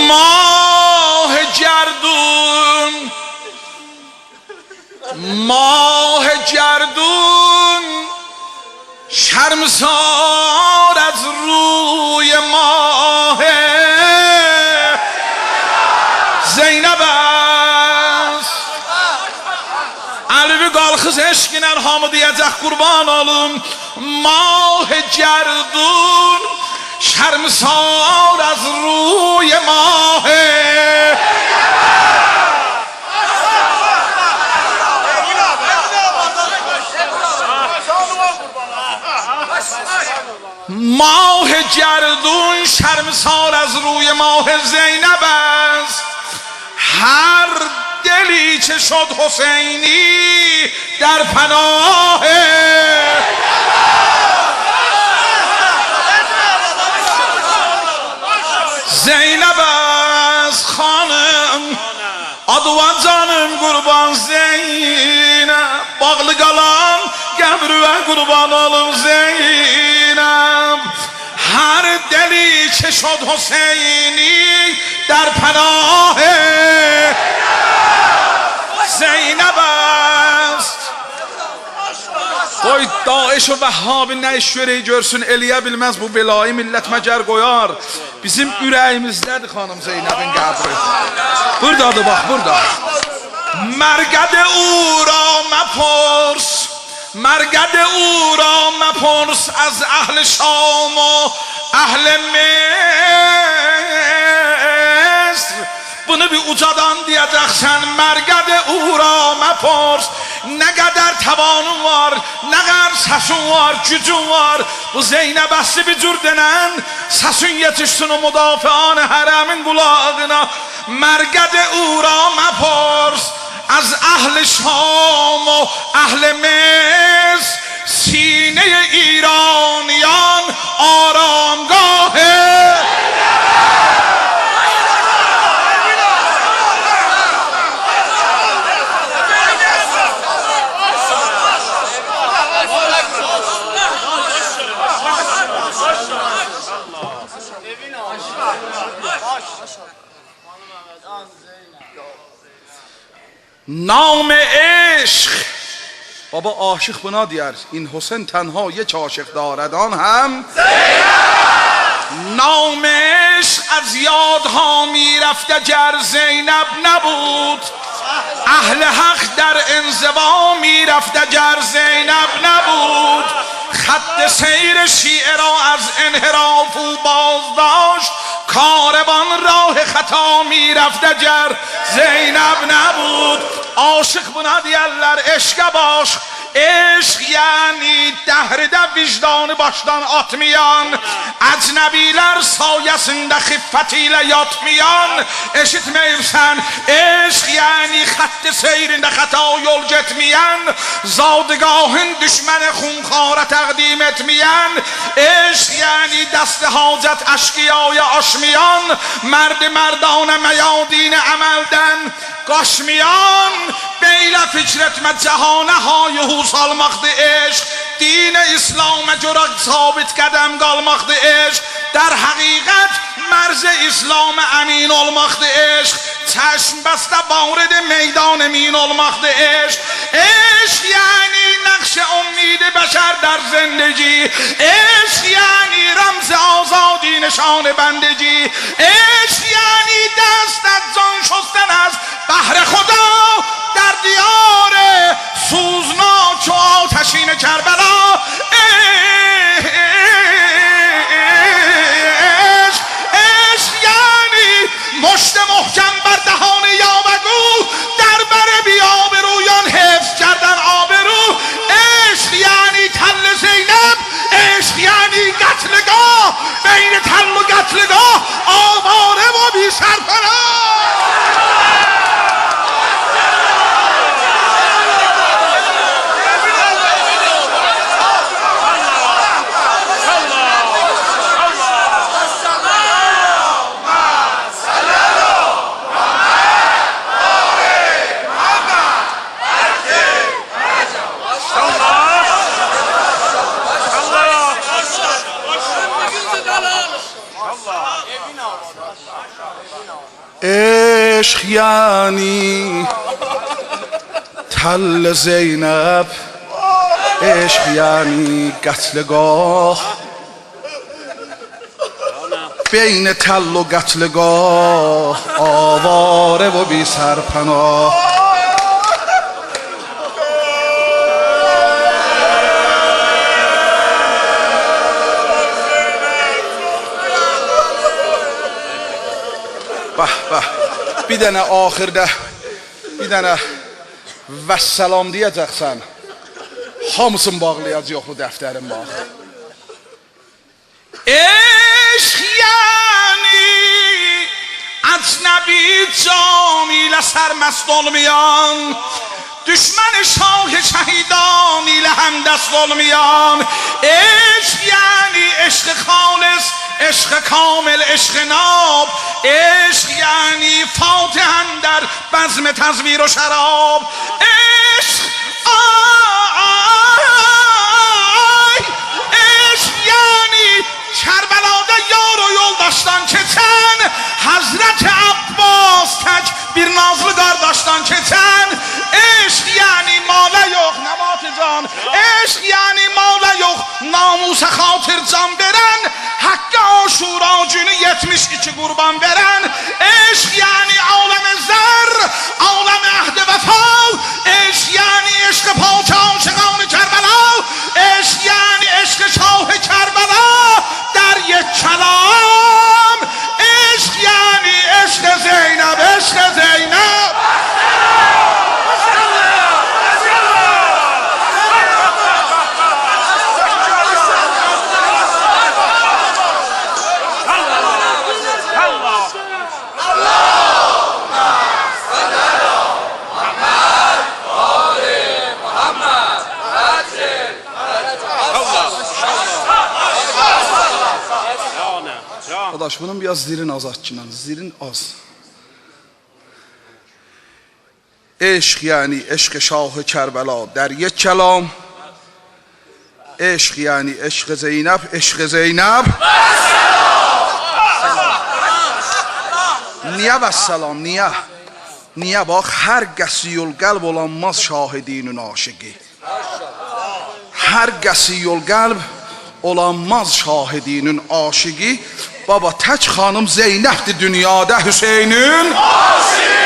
ماه گردون ماه گردون شرمسار از روی ماه زینب است. Əlvi qalxız eşqinə hamı deyəcək qurban olum. Mah gerdun şərmsar az ruy mah ماه گردون شرمسار از روی ماه زینب است. هر دلی که شد حسینی در پناه زینب است. خانم adıvan canım qurban Zeynep, bağlı qalan qəbrüvə qurban olum Zeynep. Her deli که شد حسینی در پناه زینب است. Qoy Daeş o Vəhhabi nə iş görək görsün, eləyə bilməz bu belayı millət məgər qoyar. Bizim ürəyimizdədir xanım Zeynəbin qəbri. Buradadır bax, burada. مرقد او را مپرس مرقد او را مپرس از اهل شام و اهل مصر. Bunu bir ucadan diyeceksen, مرقد او را مپرس. Ne kadar tavanın var, ne kadar sesin var, gücün var. Bu Zeynep aslı bir cür denen sesin yetişsin o müdafian haremin kulağına. مرقد او را مپرس از اهل شام و اهل مصر. سینه ایرانیان آرامگاه نام عشق. بابا عاشق بنا دیار این حسین تنها یک عاشق دارد، آن هم نام عشق از یادها میرفت گر زینب نبود. اهل حق در انزوا میرفت گر زینب نبود. خط سیر شیعه را از انحراف و بازداشت. کاروان راه خطا میرفت گر زینب نبود. عاشق buna deyərlər eşqə baş. Eşq yani dəhrdə vicdanı başdan atmayan, əcnəbilər sayəsində xiffətilə yatmayan. Eşitməyibsən, eşq yani xətti seyrində xəta yol getməyən, zadgahın düşməni xunxara təqdim etməyən. Eşq yani dəst hacət əşqiyaya aşmayan, mərd mərdanə məyadin əməldən qaşmayan. Beylə fikr etmə cəhanə hayuhu salmaqdır eşq. Din İslam'a görə sabit qədəm qalmaqdır eşq. در حقیقت مرز اسلام امین olmaqdır eşq. چشم بسته وارد میدان مین olmaqdır eşq. عشق یعنی نقش امید بشر در زندگی. عشق یعنی رمز آزادی نشان بندگی. عشق یعنی دست از جان شستن از بحر خدا در دیار سوزناک و آتشین کربلا. مشت محکم بر دهان یاوگو در بر بیابرویان حفظ کردن آبرو. عشق یعنی تل زینب. عشق یعنی قتلگاه. بین تل و قتلگاه آب عشق یعنی تل زینب، عشق یعنی قتلگاه، بین تل و قتلگاه آواره و بی سرپناه. Bir dənə axırda bir dənə vəssalam deyəcəksən, hamısını bağlayacaq bu dəftərin bax. عشق یعنی اجنبی جامیل سرمست olmayan düşman şah şehidان ile همدست olmayan عشق یعنی عشق خالص، عشق کامل، عشق ناب، عشق یعنی فاتحا در بزم تزویر و شراب، عشق عشق یعنی کربلادا یار و yoldaşdan keçen Hazreti Abbas tek bir nazlı kardeşten keçen عشق یعنی ماله yok نبات can، عشق یعنی ماله yok namusa خاطر can veren Hakkı Aşura günü 72 kurban veren عشق یعنی عالم zar عالم عهد وفا عشق یعنی عشق پاک عاشقان کربلا عشق یعنی عشق شاه کربلا در یک کلام عشق یعنی عشق زینب، عشق زینب. Arkadaş bunun biraz zilin az açınan, zilin az. عشق یعنی عشق شاه کربلا در یک کلام، عشق یعنی عشق زینب، عشق زینب. Niye vesselam, niye? Niye bak her qəsiyul qəlb olanmaz şahidinin aşıqı. Her qəsiyul qəlb olanmaz şahidinin aşıqı. Baba tək xanım Zeynəbdir dünyada Hüseynin aşıqı.